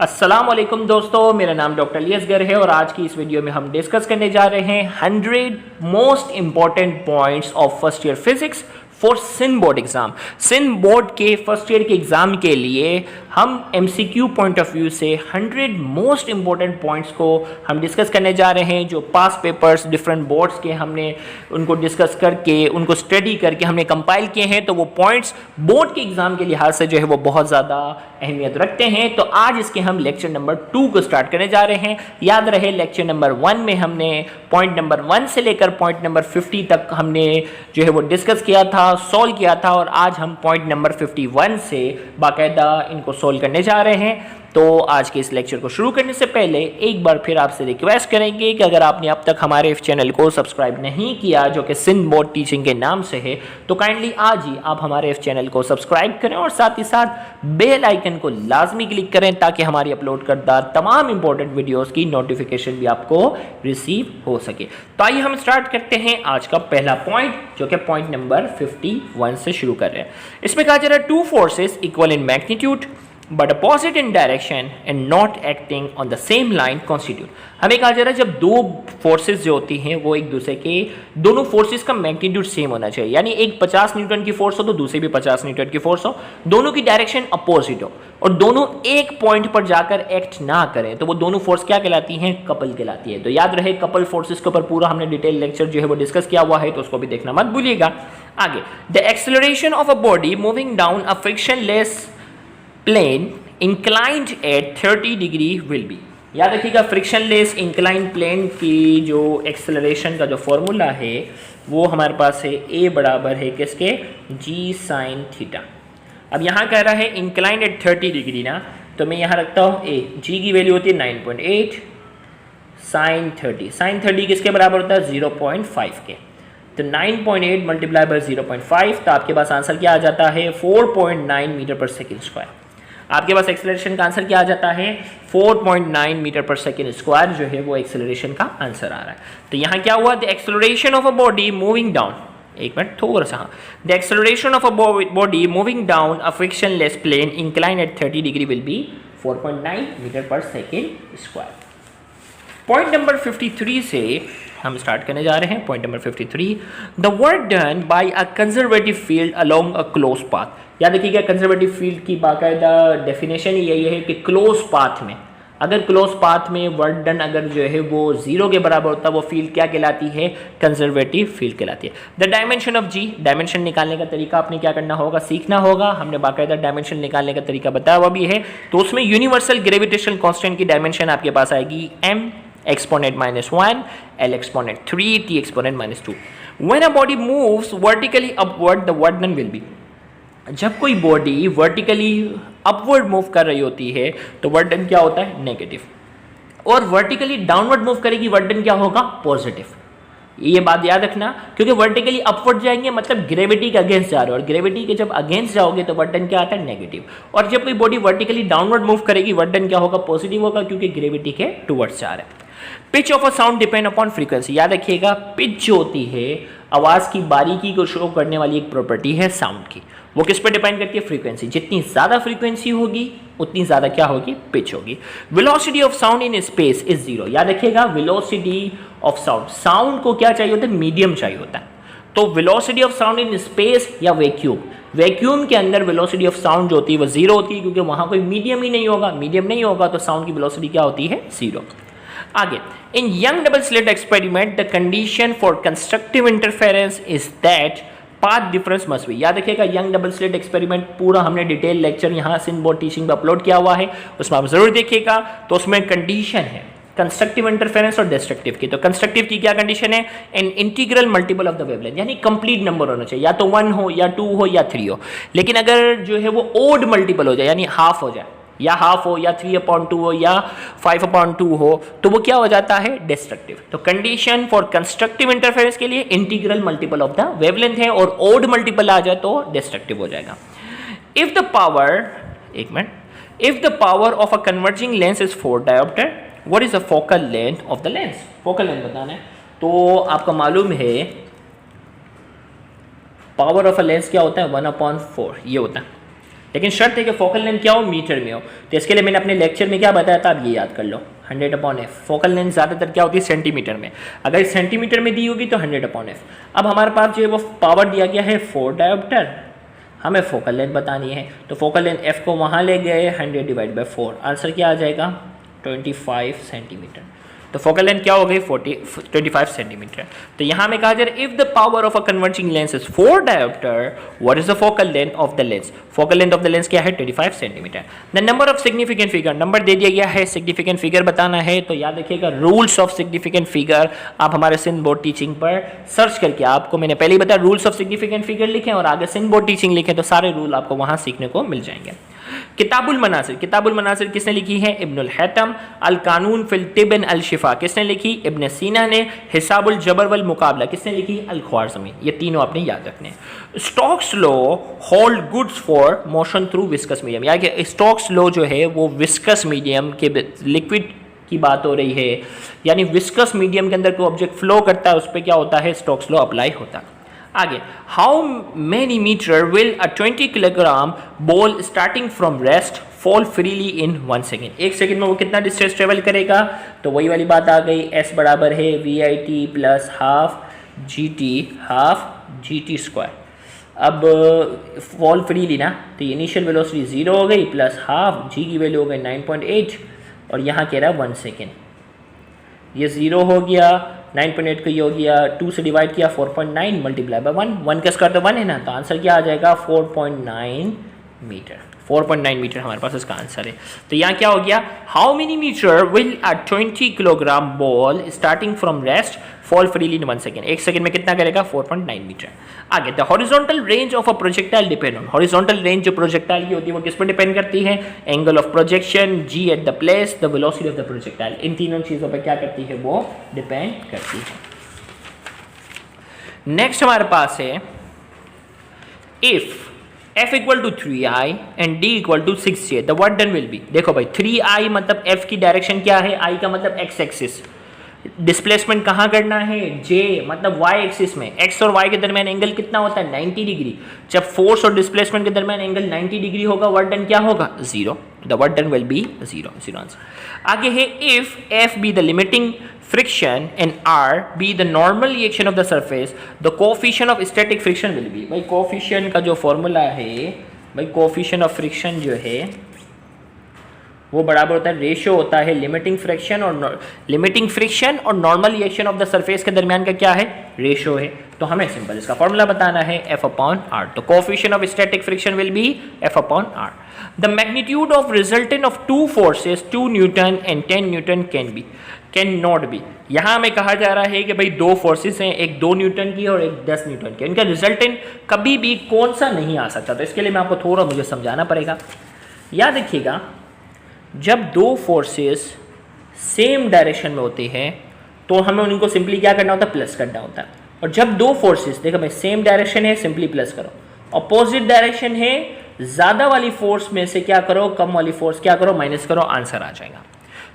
अस्सलाम वालेकुम दोस्तों, मेरा नाम डॉक्टर अली है और आज की इस वीडियो में हम डिस्कस करने जा रहे हैं 100 most important points of first year physics for Sindh board exam. Sindh board के फर्स्ट ईयर के एग्जाम के लिए हम एमसीक्यू पॉइंट ऑफ व्यू से 100 मोस्ट इंपॉर्टेंट पॉइंट्स को हम डिस्कस करने जा रहे हैं। जो पास पेपर्स डिफरेंट बोर्ड्स के हमने उनको डिस्कस करके उनको स्टडी करके हमने कंपाइल किए हैं, तो वो पॉइंट्स बोर्ड के एग्जाम के लिहाज से जो है वो बहुत ज़्यादा अहमियत रखते हैं। तो आज इसके हम लेक्चर नंबर 2 को स्टार्ट करने जा रहे हैं। याद रहे लेक्चर नंबर 1 में हमने पॉइंट नंबर 1 से लेकर पॉइंट नंबर 50 तक हमने जो है वो डिस्कस किया था, सॉल्व किया था, और आज हम पॉइंट नंबर 51 से बाकायदा इनको सॉल्व करने जा रहे हैं। तो आज के इस लेक्चर को शुरू करने से पहले एक बार फिर आपसे रिक्वेस्ट करेंगे कि अगर आपने अब तक हमारे इस चैनल को सब्सक्राइब नहीं किया, जो कि सिंध बोर्ड टीचिंग के नाम से है, तो काइंडली आज ही आप हमारे इस चैनल को सब्सक्राइब करें और साथ ही साथ बेल आइकन को लाजमी क्लिक करें ताकि हमारी अपलोड करदा तमाम इंपॉर्टेंट वीडियोस की नोटिफिकेशन भी आपको रिसीव हो सके। तो आइए हम स्टार्ट करते हैं आज का पहला पॉइंट, जो कि पॉइंट नंबर 51 से शुरू कर रहे हैं। इसमें कहा जा रहा है two forces equal in magnitude but opposite in direction and not acting on the same line constitute। हमें कहा जा रहा है जब दो फोर्सेस जो होती हैं वो एक दूसरे के, दोनों फोर्सेस का मैग्नीट्यूड सेम होना चाहिए, यानी एक 50 न्यूटन की फोर्स हो तो दूसरी भी 50 न्यूटन की फोर्स हो, दोनों की डायरेक्शन अपोजिट हो और दोनों एक पॉइंट पर जाकर एक्ट ना करें, तो वो दोनों फोर्स क्या कहलाती हैं? कपल कहलाती है। तो याद रहे कपल फोर्सेस के ऊपर पूरा हमने डिटेल लेक्चर जो है वो डिस्कस किया हुआ है, तो उसको भी देखना मत भूलिएगा। आगे, the acceleration of a body moving down a frictionless plane inclined at 30 degree will be. याद रखिएगा फ्रिक्शनलेस इंक्लाइंड प्लेन की जो एक्सेलरेशन का जो फॉर्मूला है वो हमारे पास है ए बराबर है किसके? जी साइन थीटा। अब यहाँ कह रहा है इंक्लाइंड एट 30 डिग्री ना, तो मैं यहाँ रखता हूँ ए, जी की वैल्यू होती है 9.8, साइन 30, साइन 30 किसके बराबर होता है? 0.5 के। तो 9.8 मल्टीप्लाई बाय 0.5, तो आपके पास आंसर क्या आ जाता है? 4.9 मीटर पर सेकेंड स्क्वायर। आपके पास एक्सेलरेशन का आंसर क्या आ जाता है? 4.9 मीटर पर सेकेंड स्क्वायर जो है वो एक्सेलरेशन का आंसर आ रहा है। तो यहाँ क्या हुआ? The acceleration of a body moving down, एक मिनट थोड़ा सा, the acceleration of a body moving down a frictionless plane incline at 30 degree will be 4.9 metre per second square. Point number 53 से हम स्टार्ट करने जा रहे हैं। Point number 53, the work done by a conservative field along a close path. याद रखिएगा conservative field की बाकायदा डेफिनेशन ही यही है कि क्लोज पाथ में, अगर क्लोज पाथ में वर्क डन अगर जो है वो 0 के बराबर होता है, वो फील्ड क्या कहलाती है? कंजर्वेटिव फील्ड कहलाती है। The dimension of G, dimension निकालने का तरीका आपने क्या करना होगा? सीखना होगा। हमने बाकायदा डायमेंशन निकालने का तरीका बताया हुआ भी है। तो उसमें यूनिवर्सल ग्रेविटेशनल कांस्टेंट की डायमेंशन आपके पास आएगी m exponent -1, L exponent 3, T exponent -2। When a body moves vertically upward, the work done will be। जब कोई बॉडी वर्टिकली अपवर्ड मूव कर रही होती है तो वर्क डन क्या होता है? नेगेटिव, और वर्टिकली डाउनवर्ड मूव करेगी वर्क डन क्या होगा? पॉजिटिव। ये बात याद रखना, क्योंकि वर्टिकली अपवर्ड जाएंगे मतलब ग्रेविटी के अगेंस्ट जा रहे हो, और ग्रेविटी के जब अगेंस्ट जाओगे तो वर्क डन क्या आता है? नेगेटिव। और जब कोई बॉडी वर्टिकली डाउनवर्ड मूव करेगी वर्क डन क्या होगा? पॉजिटिव होगा, क्योंकि ग्रेविटी के टुवर्ड्स जा रहा है। Pitch of a sound depend upon frequency. याद रखिएगा पिच जो होती है आवाज की बारीकी को शो करने वाली एक प्रॉपर्टी है साउंड की, वो किस पर डिपेंड करती है? फ्रीक्वेंसी। जितनी ज्यादा फ्रीक्वेंसी होगी उतनी ज्यादा क्या होगी? पिच होगी। Velocity of sound in space is 0। याद रखिएगा वेलोसिटी ऑफ साउंड, साउंड को क्या चाहिए होता है? मीडियम चाहिए होता है। तो velocity of sound in space या वैक्यूम, वैक्यूम के अंदर वेलोसिटी ऑफ साउंड जो होती है वो 0 होती है, क्योंकि वहां कोई मीडियम ही नहीं होगा। मीडियम नहीं होगा तो साउंड की वेलोसिटी क्या होती है? 0। आगे, in Young double slit experiment the condition for constructive interference is that path difference must be. याद रखिएगा यंग डबल स्लिट एक्सपेरिमेंट पूरा हमने डिटेल लेक्चर यहाँ सिंध बोर्ड टीचिंग पे अपलोड किया हुआ है, उसमें आप जरूर देखिएगा। तो उसमें कंडीशन है कंस्ट्रक्टिव इंटरफेरेंस और डिस्ट्रक्टिव की। तो कंस्ट्रक्टिव की क्या कंडीशन है? An integral multiple of the wavelength, यानी कंप्लीट नंबर होना चाहिए, या तो 1 हो या 2 हो या 3 हो। लेकिन अगर जो है वो ओड मल्टीपल हो जाए, यानी हाफ हो जाए, या हाफ हो या 3/2 हो या 5/2 हो, तो वो क्या हो जाता है? डिस्ट्रक्टिव। तो कंडीशन फॉर कंस्ट्रक्टिव इंटरफेरेंस के लिए integral multiple of the wavelength है, और ओड मल्टीपल आ जाए तो डिस्ट्रक्टिव हो जाएगा। इफ द पावर, एक minute, if the power of a converging lens is 4 dioptre, what is the focal length of the lens? Focal length बताना है। तो आपको मालूम है पावर ऑफ अ लेंस क्या होता है? 1/4 ये होता है। लेकिन शर्त है कि फोकल लेंथ क्या हो, मीटर में हो। तो इसके लिए मैंने अपने लेक्चर में क्या बताया था, आप ये याद कर लो, 100/f। फोकल लेंथ ज़्यादातर क्या होती है, सेंटीमीटर में। अगर सेंटीमीटर में दी होगी तो 100/f। अब हमारे पास जो है वो पावर दिया गया है 4 डायोप्टर, हमें फोकल लेंथ बतानी है। तो फोकल लेंथ f को वहाँ ले गए, 100/4। आंसर क्या आ जाएगा, 25 सेंटीमीटर। तो फोकल लेंथ क्या हो गई, 25 सेंटीमीटर। तो यहाँ में कहा जा रहा है, if the power of a converging lens is 4 dioptre, what is the focal length of the lens. Focal length of the lens क्या है, 25 centimetre. The number of significant figure, number दे दिया गया है, सिग्निफिकेंट फिगर बताना है। तो याद रखिएगा, रूल्स ऑफ सिग्निफिकेंट फिगर आप हमारे सिंध बोर्ड टीचिंग पर सर्च करके, आपको मैंने पहले ही बताया रूल्स ऑफ सिग्निफिकेंट फिगर लिखें और आगे सिंध बोर्ड टीचिंग लिखें तो सारे रूल आपको वहां सीखने को मिल जाएंगे। किताबुल मनासिर, किताबुल मनासिर किसने लिखी है, इब्नुल हैतम। अल कानून फिल तिब अल शिफा किसने लिखी, इब्न सीना ने। हिसाबुल जबर वल मुकाबला किसने लिखी, अल ख्वारज़मी। ये तीनों आपने याद रखने। Stokes law hold goods for motion through viscous medium, यानी कि स्टोक्स लॉ जो है वो विस्कस मीडियम के, लिक्विड की बात हो रही है, यानी विस्कस मीडियम के अंदर कोई ऑब्जेक्ट फ्लो करता है उस पर क्या होता है, स्टोक्स लॉ अप्लाई होता है। आगे, how many metre will a 20 kilogram ball starting from rest fall freely in 1 second. 1 second में वो कितना डिस्टेंस ट्रेवल करेगा, तो वही वाली बात आ गई, s बराबर है VIT plus half G T square. अब फॉल फ्रीली ना, तो इनिशियल वेलोसिटी 0 हो गई प्लस हाफ जी की वैल्यू हो गई 9.8 और यहाँ कह रहा है 1 सेकेंड। ये 0 हो गया, 9.8 को ये हो गया, 2 से डिवाइड किया 4.9 मल्टीप्लाई बाय 1 का स्क्वायर तो 1 है ना, तो आंसर क्या आ जाएगा 4.9 मीटर। 4.9 मीटर हमारे पास इसका आंसर है। तो यहाँ क्या हो गया, how many metre will a 20 kilogram ball starting from rest fall freely in 1 second. 1 second में कितना करेगा, 4.9 मीटर। आगे, the horizontal range of a projectile depend on, horizontal range जो प्रोजेक्टाइल की होती है वो किस पर डिपेंड करती है, angle of projection, g at the place, the velocity of the projectile. इन तीनों चीजों पर क्या करती है, वो डिपेंड करती है। नेक्स्ट हमारे पास है, if f equal to 3i and d equal to 6j the work done will be. देखो भाई, 3i मतलब f की डायरेक्शन क्या है, i का मतलब x एक्सिस, डिस्प्लेसमेंट कहाँ करना है, j मतलब y एक्सिस में, x और y के दरमियान एंगल कितना होता है, 90 डिग्री। जब फोर्स और डिस्प्लेसमेंट के दरमियान एंगल 90 डिग्री होगा, वर्क डन क्या होगा, 0। The work done will B 0 answer. आगे है, if f be the limiting friction and r be the normal reaction of the surface, the coefficient of static friction will be। भाई coefficient का जो formula है, भाई coefficient of friction जो है वो बराबर होता है, रेशियो होता है लिमिटिंग फ्रिक्शन और normal reaction of the surface के दरमियान का क्या है, रेशियो है। तो हमें सिंपल इसका फॉर्मूला बताना है F/R। तो coefficient of static friction will be F/R। The magnitude of resultant of 2 forces 2 Newton and 10 Newton can not be. यहाँ हमें कहा जा रहा है कि भाई 2 फोर्सेस हैं, एक 2 न्यूटन की और एक 10 न्यूटन की, इनका रिजल्टेंट कभी भी कौन सा नहीं आ सकता। तो इसके लिए मैं आपको थोड़ा मुझे समझाना पड़ेगा। याद रखिएगा, जब 2 फोर्सेस सेम डायरेक्शन में होते हैं तो हमें उनको सिंपली क्या करना होता है, प्लस करना होता है। और जब 2 फोर्सेस, देखो भाई सेम डायरेक्शन है, सिंपली प्लस करो, अपोजिट डायरेक्शन है, ज़्यादा वाली फोर्स में से क्या करो, कम वाली फोर्स क्या करो, माइनस करो, आंसर आ जाएगा।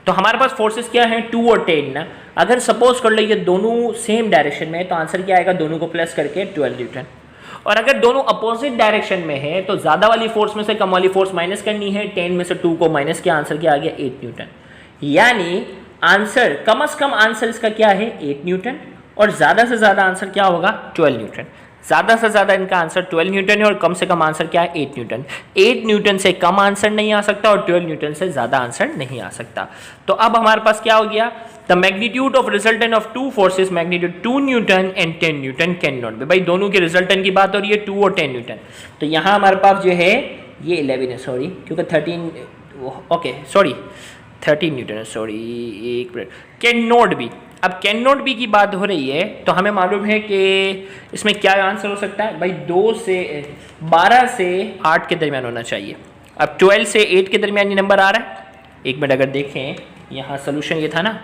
तो हमारे पास फोर्सेस क्या है, 2 और 10 ना। अगर सपोज कर लो ये दोनों सेम डायरेक्शन में है तो आंसर क्या आएगा, दोनों को प्लस करके 12 न्यूटन। और अगर दोनों अपोजिट डायरेक्शन में है तो ज़्यादा वाली फोर्स में से कम वाली फोर्स माइनस करनी है, 10 में से 2 को माइनस किया, आंसर क्या आ गया, 8 न्यूटन। यानी आंसर कम से कम आंसर इसका क्या है, 8 न्यूटन, और ज़्यादा से ज़्यादा आंसर क्या होगा, 12 न्यूटन। ज़्यादा से ज़्यादा इनका आंसर 12 न्यूटन है और कम से कम आंसर क्या है, 8 न्यूटन। 8 न्यूटन से कम आंसर नहीं आ सकता और 12 न्यूटन से ज़्यादा आंसर नहीं आ सकता। तो अब हमारे पास क्या हो गया, the magnitude of resultant of 2 forces magnitude 2 Newton and 10 Newton can not be. भाई दोनों के रिजल्टेंट की बात हो रही है, 2 और 10 न्यूटन। तो यहाँ हमारे पास जो है ये 11 है, सॉरी, क्योंकि 13 न्यूटन है, सॉरी, एक मिनट, कैन नॉट बी। अब कैन नॉट बी की बात हो रही है तो हमें मालूम है कि इसमें क्या आंसर हो सकता है, भाई 12 से 8 के दरमियान होना चाहिए। अब 12 से 8 के दरमियान ये नंबर आ रहा है, एक मिनट, अगर देखें यहाँ सोल्यूशन ये था ना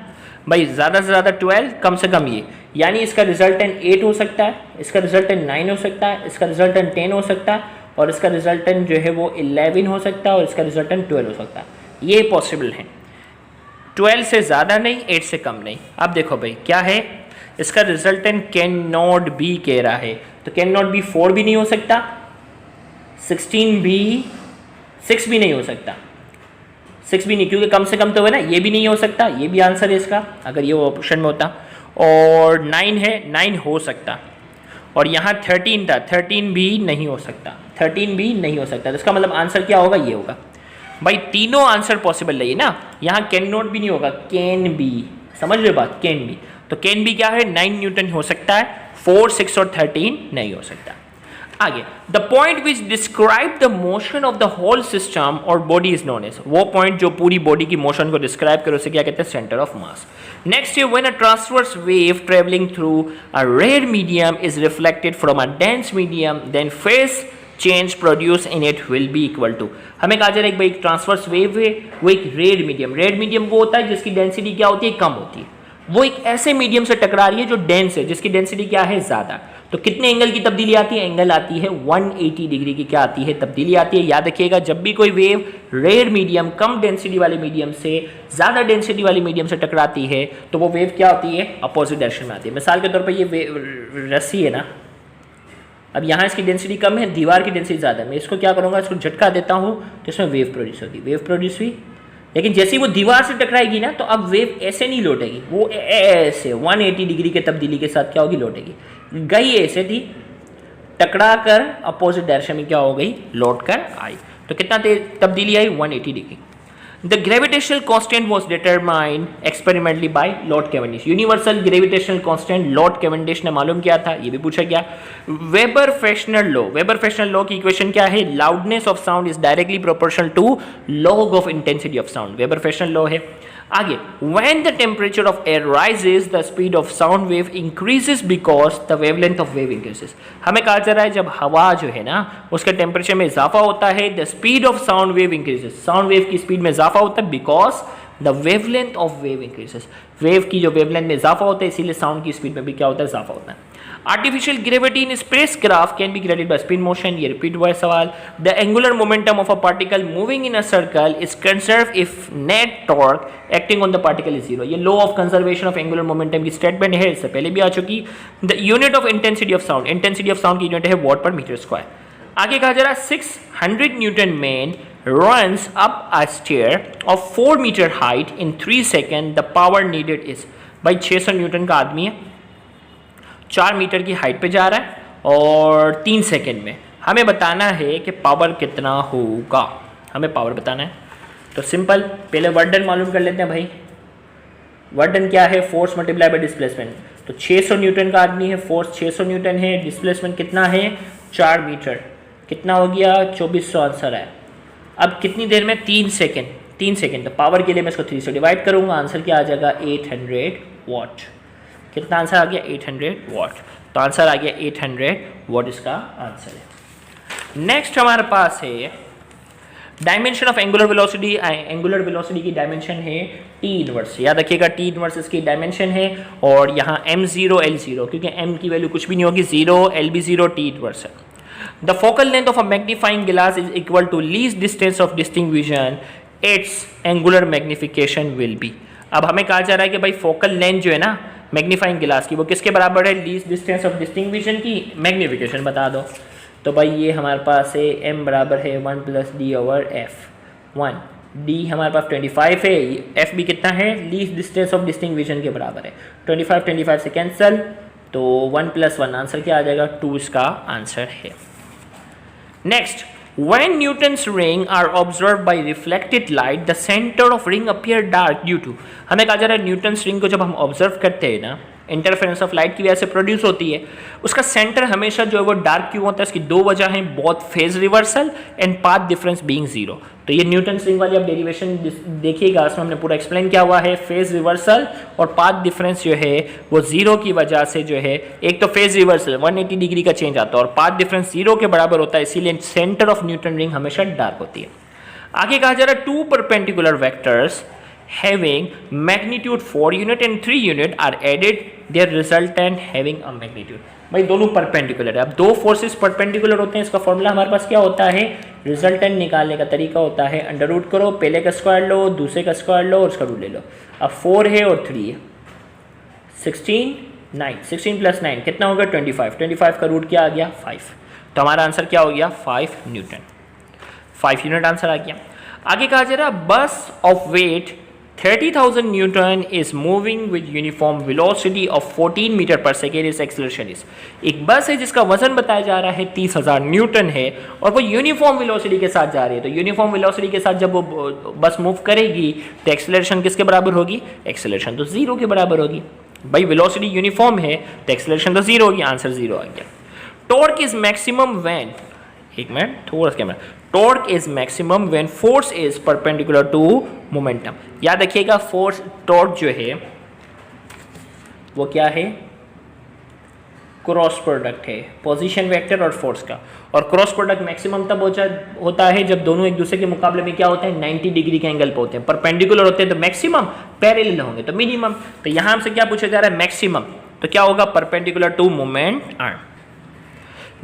भाई, ज़्यादा से ज़्यादा 12, कम से कम ये, यानी इसका रिजल्टेंट 8 हो सकता है, इसका रिजल्टेंट 9 हो सकता है, इसका रिजल्टेंट 10 हो सकता है, और इसका रिजल्टेंट जो है वो 11 हो सकता है, और इसका रिजल्टेंट 12 हो सकता है। ये पॉसिबल है, 12 से ज़्यादा नहीं, 8 से कम नहीं। अब देखो भाई क्या है, इसका रिजल्टेंट कैन नॉट बी कह रहा है, तो कैन नॉट बी 4 भी नहीं हो सकता, 16 भी 6 भी नहीं हो सकता, 6 भी नहीं, क्योंकि कम से कम तो है ना, ये भी नहीं हो सकता, ये भी आंसर है इसका अगर ये ऑप्शन में होता। और 9 है, 9 हो सकता, और यहाँ 13 था, 13 भी नहीं हो सकता, 13 भी नहीं हो सकता। तो इसका मतलब आंसर क्या होगा, ये होगा भाई। तीनों आंसर पॉसिबल नहीं है ना, यहाँ कैन नॉट भी नहीं होगा, कैन बी, समझ रहे हो बात, कैन बी। तो कैन बी क्या है, 9 न्यूटन हो सकता है, 4, 6 और 13 नहीं हो सकता। आगे, the point which describe the motion of the whole system और बॉडी इज नोन एज, वो पॉइंट जो पूरी बॉडी की मोशन को डिस्क्राइब करे उसे क्या कहते हैं, सेंटर ऑफ मास। नेक्स्ट है, when a transverse wave travelling through a rare medium is reflected from a dense medium, then phase change produce in it will be equal to. हमें कहा जा रहा है भाई एक ट्रांसवर्स वेव है, वो एक रेयर मीडियम वो होता है जिसकी डेंसिटी क्या होती है, कम होती है। वो एक ऐसे मीडियम से टकरा रही है जो डेंस है, जिसकी डेंसिटी क्या है, ज्यादा। तो कितने एंगल की तब्दीली आती है, एंगल आती है 180 डिग्री की क्या आती है, तब्दीली आती है। याद रखिएगा, जब भी कोई वेव रेयर मीडियम, कम डेंसिटी वाले मीडियम से ज्यादा डेंसिटी वाले मीडियम से टकराती है तो वो वेव क्या होती है, अपोजिट डायरेक्शन में आती है। मिसाल के तौर पर ये रस्सी है ना, अब यहाँ इसकी डेंसिटी कम है, दीवार की डेंसिटी ज़्यादा है, मैं इसको क्या करूँगा, इसको झटका देता हूँ तो इसमें वेव प्रोड्यूस होगी, वेव प्रोड्यूस हुई। लेकिन जैसे ही वो दीवार से टकराएगी ना, तो अब वेव ऐसे नहीं लौटेगी, वो ऐसे 180 डिग्री के तब्दीली के साथ क्या होगी, लौटेगी। गई ऐसे थी, टकरा कर अपोजिट डायरेक्शन में क्या हो गई, लौट कर आई। तो कितना तब्दीली आई, 180 degree. The gravitational constant was determined experimentally by Lord Cavendish. Universal gravitational constant Lord Cavendish ने मालूम किया था, ये भी पूछा गया। Weber-Fechner law की इक्वेशन क्या है, loudness of sound is directly proportional to log of intensity of sound. Weber-Fechner law है। आगे, when the temperature of air rises, the speed of sound wave increases because the wavelength of wave increases. हमें कहा जा रहा है जब हवा जो है ना उसके टेम्परेचर में इजाफा होता है, the speed of sound wave increases. Sound wave की स्पीड में इजाफा होता है because the wavelength of wave increases. Wave की जो वेवलेंथ में इजाफा होता है, इसीलिए साउंड की स्पीड में भी क्या होता है, इजाफा होता है। Artificial gravity in spacecraft can be created by spin motion, ये रिपीट हुआ है सवाल। The angular momentum of a particle moving in a circle is conserve if net torque acting on the particle is zero, ये law of conservation of angular momentum की statement है, इससे पहले भी आ चुकी। The unit of intensity of sound, intensity of sound की unit है वॉट पर मीटर स्क्वायर। आगे कहा जा रहा है 600 Newton man runs up a stair of 4 meter height in 3 seconds. The power needed is, भाई 600 न्यूटन का आदमी है, 4 मीटर की हाइट पे जा रहा है और 3 सेकेंड में हमें बताना है कि पावर कितना होगा, हमें पावर बताना है। तो सिंपल, पहले वर्क डन मालूम कर लेते हैं भाई। वर्क डन क्या है, फोर्स मल्टीप्लाई बाय डिस्प्लेसमेंट। तो 600 न्यूटन का आदमी है, फोर्स 600 न्यूटन है, डिस्प्लेसमेंट कितना है, 4 मीटर, कितना हो गया, 2400 आंसर है। अब कितनी देर में, 3 सेकेंड, 3 सेकेंड। तो पावर के लिए मैं इसको 3 से डिवाइड करूंगा, आंसर क्या आ जाएगा, 800 वाट। कितना आंसर आ गया, 800 वाट। तो आंसर आ गया 800 वाट, इसका आंसर है। नेक्स्ट हमारे पास है dimension of angular velocity. Angular velocity की डायमेंशन है टी इनवर्स, याद रखिएगा टी इनवर्स इसकी डायमेंशन है। और यहाँ m0 l0, क्योंकि m की वैल्यू कुछ भी नहीं होगी, 0 l भी 0, टी इनवर्स है। The focal length of a magnifying glass is equal to least distance of distinct vision. Its angular magnification will be. अब हमें कहा जा रहा है कि भाई फोकल लेंथ जो है ना मैग्नीफाइंग ग्लास की, वो किसके बराबर है, least distance of distinct vision की मैग्निफिकेशन बता दो। तो भाई ये हमारे पास है m बराबर है 1 + d/f 1, d हमारे पास 25 है, f भी कितना है, least distance of distinct vision के बराबर है। 25 से कैंसिल, तो 1 + 1 आंसर क्या आ जाएगा, 2 इसका आंसर है। Next, when Newton's ring are observed by reflected light, the center of ring appear dark due to, हमें कहा जा रहा है न्यूटन्स रिंग को जब हम ऑब्जर्व करते हैं ना, इंटरफेरेंस ऑफ लाइट की वजह से प्रोड्यूस होती है, उसका सेंटर हमेशा जो है वो डार्क क्यों होता है, इसकी 2 वजह हैं, both phase reversal and path difference being 0। तो ये न्यूटन्स रिंग वाली आप डेरिवेशन देखिएगा, उसमें हमने पूरा एक्सप्लेन किया हुआ है। फेज रिवर्सल और पाथ डिफरेंस जो है वो 0 की वजह से जो है, एक तो फेज रिवर्सल 180 डिग्री का चेंज आता है और पाथ डिफरेंस 0 के बराबर होता है, इसीलिए सेंटर ऑफ न्यूटन रिंग हमेशा डार्क होती है। आगे कहा जा रहा है 2 perpendicular vectors having magnitude 4 unit and 3 unit are added, their resultant having a magnitude। भाई दोनों परपेंडिकुलर है, अब 2 फोर्सेस परपेंडिकुलर होते हैं, इसका फॉर्मूला हमारे पास क्या होता है, रिजल्टेंट निकालने का तरीका होता है अंडर रूट करो, पहले का स्क्वायर लो, दूसरे का स्क्वायर लो और उसका रूट ले लो। अब 4 है और 3 है, 16 + 9 कितना होगा, 25 का रूट क्या आ गया, 5। तो हमारा आंसर क्या हो गया, 5 न्यूटन। 5 यूनिट आंसर आ गया। आगे कहा जा रहा है bus of weight 30,000 newton is moving with uniform velocity of 14 metre per second, is acceleration is. एक बस है जिसका वजन बताया जा रहा है 30,000 न्यूटन है और वो यूनिफॉर्म वेलोसिटी के साथ जा रही है। तो यूनिफॉर्म वेलोसिटी के साथ जब वो बस मूव करेगी तो एक्सेलरेशन किसके बराबर होगी? एक्सेलरेशन तो 0 के बराबर होगी। भाई वेलोसिटी यूनिफॉर्म है तो एक्सेलरेशन तो 0 होगी, आंसर 0 आ गया। टॉर्क इज मैक्सिमम व्हेन, एक मिनट थोड़ा सा camera, torque is maximum when force is perpendicular to momentum. याद रखिएगा फोर्स टॉर्क जो है वो क्या है? क्रॉस प्रोडक्ट है पोजीशन वेक्टर और फोर्स का, और क्रॉस प्रोडक्ट मैक्सिमम तब होता है जब दोनों एक दूसरे के मुकाबले में क्या होते हैं? 90 डिग्री के एंगल पे होते हैं। परपेंडिकुलर होते हैं तो मैक्सिमम, पैरेलल होंगे तो मिनिमम। तो यहां हमसे क्या पूछा जा रहा है? मैक्सिमम, तो क्या होगा? Perpendicular to moment arm.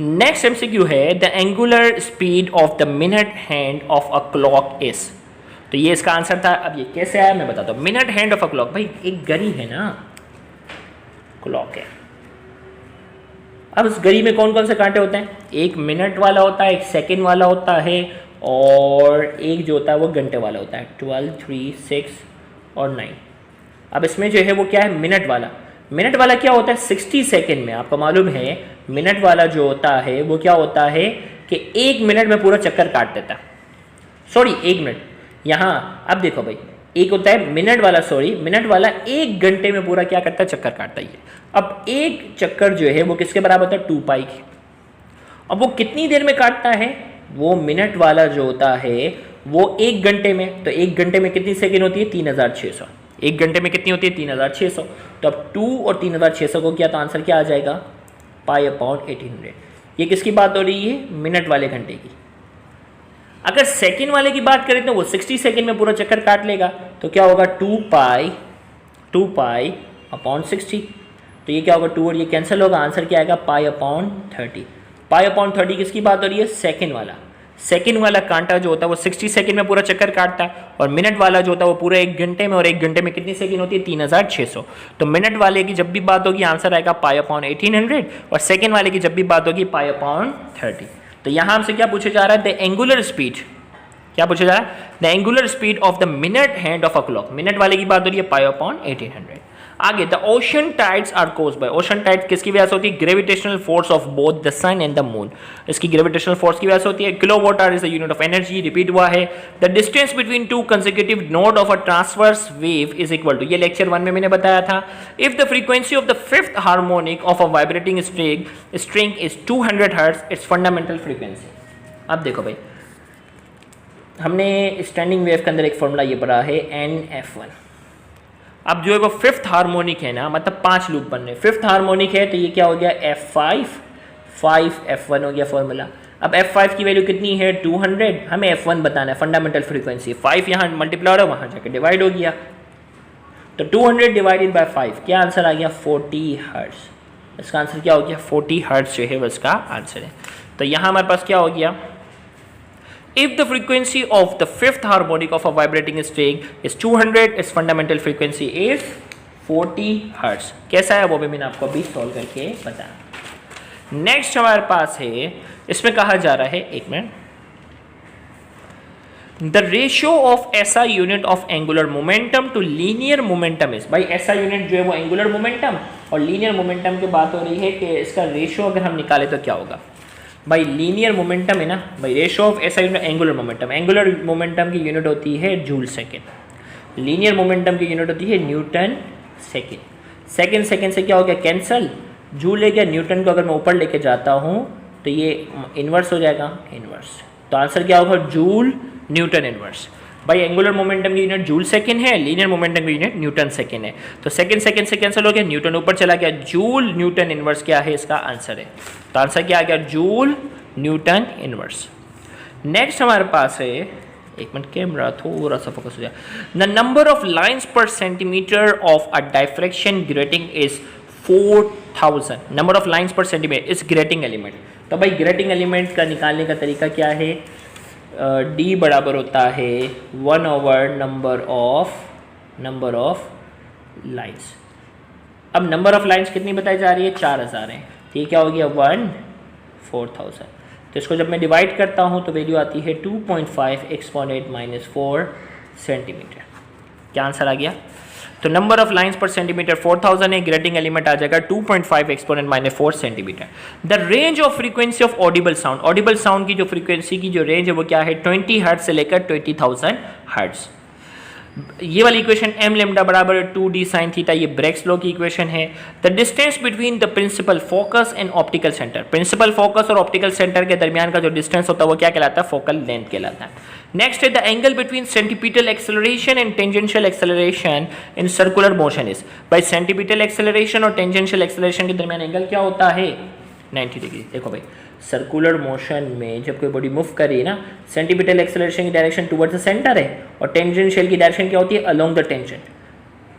Next MCQ है the angular speed of the minute hand of a clock is. तो ये इसका आंसर था। अब ये कैसे आया मैं बताता हूं। Minute hand of a clock, भाई एक घड़ी है ना, क्लॉक है। अब इस घड़ी में कौन कौन से कांटे होते हैं? एक मिनट वाला होता है, एक सेकंड वाला होता है और एक जो होता है वो घंटे वाला होता है। 12, 3, 6 और 9। अब इसमें जो है वो क्या है? मिनट वाला। मिनट वाला क्या होता है? 60 सेकेंड में। आपको मालूम है मिनट वाला जो होता है वो क्या होता है कि 1 मिनट में पूरा चक्कर काट देता है। सॉरी 1 मिनट, यहाँ अब देखो भाई, एक होता है मिनट वाला, सॉरी मिनट वाला 1 घंटे में पूरा क्या करता है? चक्कर काटता है। अब एक चक्कर जो है वो किसके बराबर होता है? 2 पाई की। अब वो कितनी देर में काटता है? वो मिनट वाला जो होता है वो 1 घंटे में। तो 1 घंटे में कितनी सेकेंड होती है? 3600। 1 घंटे में कितनी होती है? 3600। तो अब 2 और 3600 को किया तो आंसर क्या आ जाएगा? पाई अपॉन 1800। ये किसकी बात हो रही है? मिनट वाले घंटे की। अगर सेकंड वाले की बात करें तो वो 60 सेकंड में पूरा चक्कर काट लेगा। तो क्या होगा? 2 पाई अपॉन 60। तो ये क्या होगा? 2 और ये कैंसिल होगा, आंसर क्या आएगा? Pi upon 30। पाई अपॉन 30 किसकी बात हो रही है? सेकंड वाला। सेकंड वाला कांटा जो होता है वो 60 सेकंड में पूरा चक्कर काटता है और मिनट वाला जो होता है वो पूरा 1 घंटे में, और 1 घंटे में कितनी सेकंड होती है? 3600। तो मिनट वाले की जब भी बात होगी आंसर आएगा पाई अपॉन 1800 और सेकंड वाले की जब भी बात होगी पाई अपॉन 30। तो यहाँ हमसे क्या पूछा जा रहा है? द एंगुलर स्पीड, क्या पूछा जा रहा है? The angular speed of the minute hand of a clock. Minute वाले की बात हो रही है पाई अपॉन 1800। आगे the ocean tides are caused by. Ocean tide किसकी वजह से होती है? Gravitational force of both the sun and the moon. इसकी ग्रेविटेशनल फोर्स की वजह से होती है। Kilowatt hour is the unit of energy, repeat हुआ है। The distance between 2 consecutive node of a transverse wave is equal to, ये lecture 1 में मैंने बताया था। If the frequency of the 5th harmonic of a vibrating string is 200 hertz, its fundamental frequency. अब देखो भाई, हमने स्टैंडिंग वेव के अंदर एक फॉर्मूला ये पढ़ा है NF1। अब जो है वो 5th हार्मोनिक है ना, मतलब 5 लूप बन रहे। 5th हार्मोनिक है तो ये क्या हो गया? F5, 5 F1 हो गया फॉर्मूला। अब F5 की वैल्यू कितनी है? 200। हमें F1 बताना है, फंडामेंटल फ्रीक्वेंसी। 5 यहाँ मल्टीप्लाई हो रहा है, वहाँ जाकर डिवाइड हो गया। तो 200 डिवाइडेड बाय 5, क्या आंसर आ गया? 40 हर्ट्ज। इसका आंसर क्या हो गया? 40 हर्ट्ज जो है वो इसका आंसर है। तो यहाँ हमारे पास क्या हो गया? If the frequency of the 5th harmonic of a vibrating string is 200, its fundamental frequency is 40 Hz। कैसा है वो भी मैंने आपको अभी सॉल्व करके बताया। नेक्स्ट हमारे पास है, इसमें कहा जा रहा है, एक minute, the ratio of SI unit of angular momentum to linear momentum is. भाई SI यूनिट जो है वो एंगुलर मोमेंटम और लीनियर मोमेंटम की बात हो रही है कि इसका रेशियो अगर हम निकाले तो क्या होगा? भाई लीनियर मोमेंटम है ना, भाई ratio of SI unit angular momentum. Angular momentum की यूनिट होती है जूल सेकेंड, लीनियर मोमेंटम की यूनिट होती है न्यूटन सेकेंड। सेकेंड सेकेंड से क्या हो गया? कैंसल। जूल ले गया, न्यूटन को अगर मैं ऊपर लेके जाता हूँ तो ये इन्वर्स हो जाएगा, इन्वर्स। तो आंसर क्या होगा? Joule Newton inverse. भाई एंगुलर मोमेंटम की यूनिट जूल सेकेंड है, लीनियर मोमेंटम की यूनिट न्यूटन सेकेंड है। तो सेकेंड सेकेंड से कैंसिल हो गया, न्यूटन ऊपर चला गया, जूल न्यूटन इनवर्स क्या है? इसका आंसर है। तो आंसर क्या आ गया? Joule Newton inverse. नेक्स्ट हमारे पास है, एक मिनट कैमरा थोड़ा सा फोकस हो जाए। द नंबर ऑफ लाइन्स पर centimetre of a diffraction grating is 4000। Number of lines पर सेंटीमीटर इज ग्रेटिंग एलिमेंट। तो भाई ग्रेटिंग एलिमेंट का निकालने का तरीका क्या है? D बराबर होता है 1 ओवर नंबर ऑफ लाइन्स। अब नंबर ऑफ लाइन्स कितनी बताई जा रही है? 4000 है। तो ये क्या हो गया? 1/4000। तो इसको जब मैं डिवाइड करता हूँ तो वैल्यू आती है 2.5 एक्सपोनेंट -4 सेंटीमीटर। क्या आंसर आ गया? तो नंबर ऑफ लाइंस पर सेंटीमीटर 4000 है, ग्रेडिंग एलिमेंट आ जाएगा 2.5 exponent -4 centimetre. The range of frequency of Audible sound, Audible sound की जो फ्रीक्वेंसी की जो रेंज है वो क्या है 20 हर्ट्ज से लेकर 20,000 हर्ट्ज। ये वाली इक्वेशन m लैम्डा बराबर 2d sin थीटा, ये ब्रेग्स लॉ की इक्वेशन है। The distance between the principal focus and optical centre, principal focus और ऑप्टिकल सेंटर के दरमियान का जो डिस्टेंस होता है वो क्या कहलाता है? फोकल लेंथ कहलाता है। नेक्स्ट है the angle between centripetal acceleration and tangential acceleration in circular motion is, भाई सेंटीपिटल एक्सेलरेशन और टेंजेंशियल एक्सेलरेशन के दरमियान एंगल क्या होता है? 90 डिग्री। देखो भाई सर्कुलर मोशन में जब कोई बॉडी मूव करे ना, सेंटीपिटल एक्सेलरेशन की डायरेक्शन टुवर्ड्स द सेंटर है और टेंजेंशियल की डायरेक्शन क्या होती है? Along the tangent.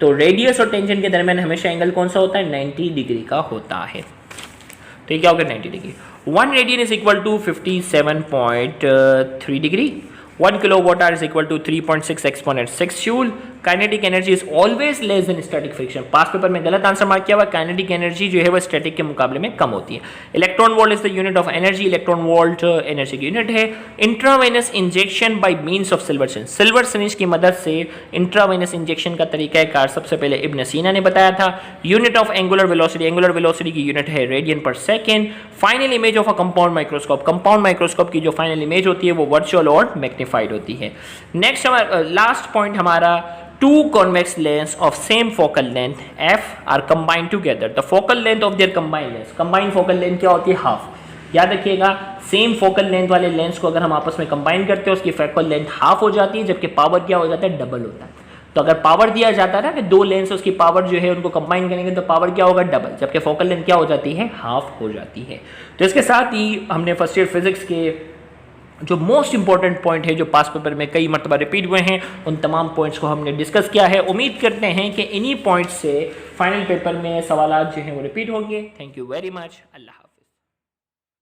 तो रेडियस और टेंजेंट के दरमियान हमेशा एंगल कौन सा होता है? 90 डिग्री का होता है। तो ये क्या होगा? 90 degree. 1 radian is equal to 57.3 degree. 1 kilowatt hour is equal to 3.6 exponent 6 joule. Kinetic energy is always less than static friction. Past paper में गलत आंसर मार्क किया हुआ, काइनेटिक एनर्जी जो है वो स्टैटिक के मुकाबले में कम होती है। Electron volt is the unit of energy, electron volt energy की यूनिट है। Intravenous injection by means of silver syringe, silver syringe की मदद से इंट्रावेनस इंजेक्शन का तरीकाकार सबसे पहले इब्न सीना ने बताया था। Unit of angular velocity, angular velocity की यूनिट है रेडियन पर second. Final image of a compound microscope, compound microscope की जो फाइनल इमेज होती है वो वर्चुअल और मैग्नीफाइड होती है। नेक्स्ट लास्ट पॉइंट हमारा, two convex lens of same focal length f are combined together, the focal length of their combined length, combined focal length क्या होती है? हाफ। याद रखिएगा सेम फोकल लेंथ वाले लेंस को अगर हम आपस में कंबाइन करते हैं उसकी फोकल लेंथ हाफ हो जाती है, जबकि पावर क्या हो जाता है? डबल होता है। तो अगर पावर दिया जाता है ना कि दो लेंस उसकी पावर जो है उनको कंबाइन करेंगे तो पावर क्या होगा? डबल, जबकि फोकल लेंथ क्या हो जाती है? हाफ हो जाती है। तो इसके साथ ही हमने फर्स्ट ईयर फिजिक्स के जो मोस्ट इंपॉर्टेंट पॉइंट है जो पास पेपर में कई मरतबा रिपीट हुए हैं उन तमाम पॉइंट्स को हमने डिस्कस किया है। उम्मीद करते हैं कि इन्हीं पॉइंट्स से फाइनल पेपर में सवाल जो हैं वो रिपीट होंगे। Thank you very much. Allah हाफ़िज़।